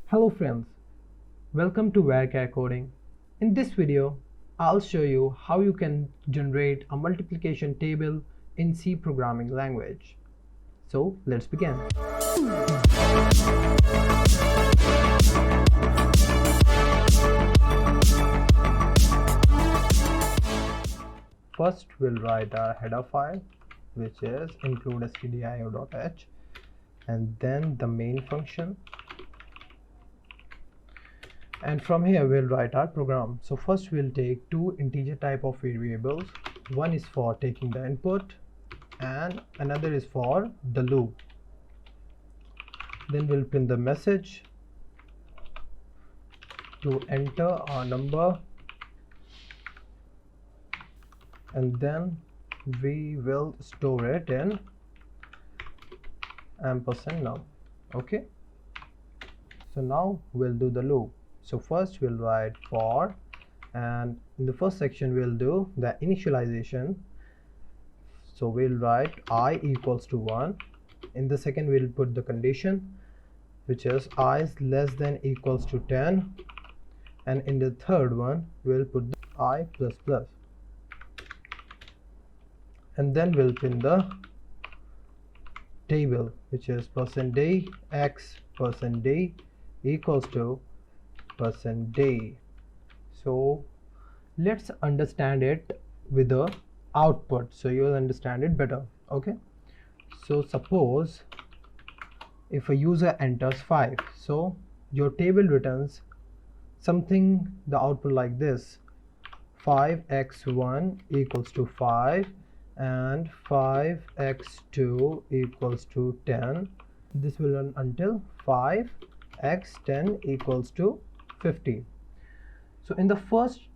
Hello friends, welcome to Varchar Coding. In this video, I'll show you how you can generate a multiplication table in C programming language. So let's begin. First, we'll write our header file, which is include stdio.h, and then the main function. And from here we'll write our program. So first we'll take two integer type of variables. One is for taking the input and another is for the loop. Then we'll print the message to enter our number, and then we will store it in &num. Okay, so now we'll do the loop. So first we'll write for, and in the first section we'll do the initialization. So we'll write I equals to 1. In the second we'll put the condition, which is I is less than equals to 10, and in the third one we'll put the I plus plus, and then we'll print the table, which is %x %d equals to %day. So let's understand it with the output so you'll understand it better. Okay, so suppose if a user enters 5, so your table returns something, the output like this: 5x1 equals to 5 and 5x2 equals to 10. This will run until 5x10 equals to 50. So in the first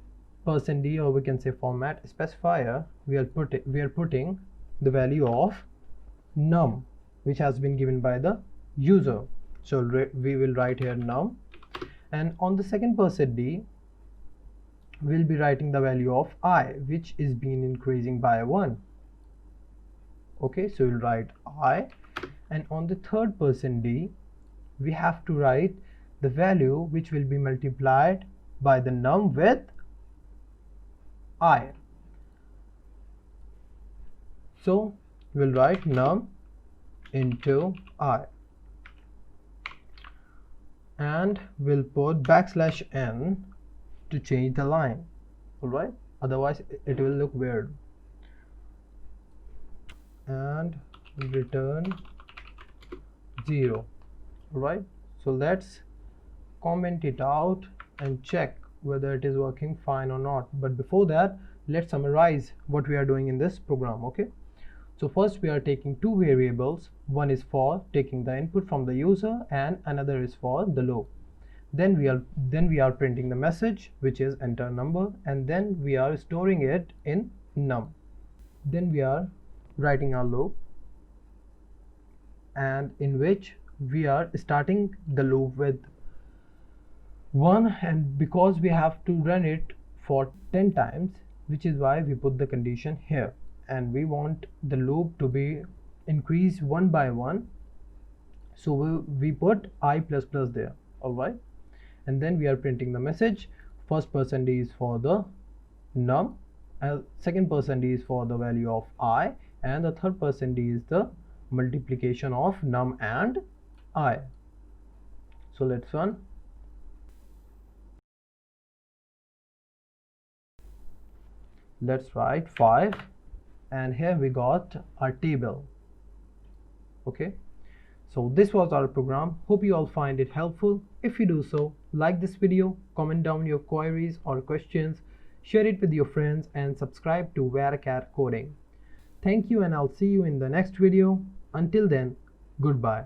%d, or we can say format specifier, we are putting the value of num, which has been given by the user. So we will write here num, and on the second %d we'll be writing the value of I, which is being increasing by 1. Okay, so we'll write I, and on the third %d we have to write the value which will be multiplied by the num with I. So we'll write num into I, and we'll put \n to change the line. Alright, otherwise it will look weird. And return 0. Alright, so let's comment it out and check whether it is working fine or not. But before that, let's summarize what we are doing in this program. Okay, so first we are taking two variables. One is for taking the input from the user and another is for the loop. Then we are printing the message, which is enter number, and then we are storing it in num. Then we are writing our loop, and in which we are starting the loop with 1, and because we have to run it for 10 times, which is why we put the condition here, and we want the loop to be increased 1 by 1, so we put I plus plus there. Alright, and then we are printing the message. First %d is for the num, and second %d is for the value of I, and the third %d is the multiplication of num and I. So let's run. Let's write 5, and here we got our table. Okay, so this was our program. Hope you all find it helpful. If you do so, like this video, comment down your queries or questions, share it with your friends, and subscribe to Varchar Coding. Thank you, and I'll see you in the next video. Until then, goodbye.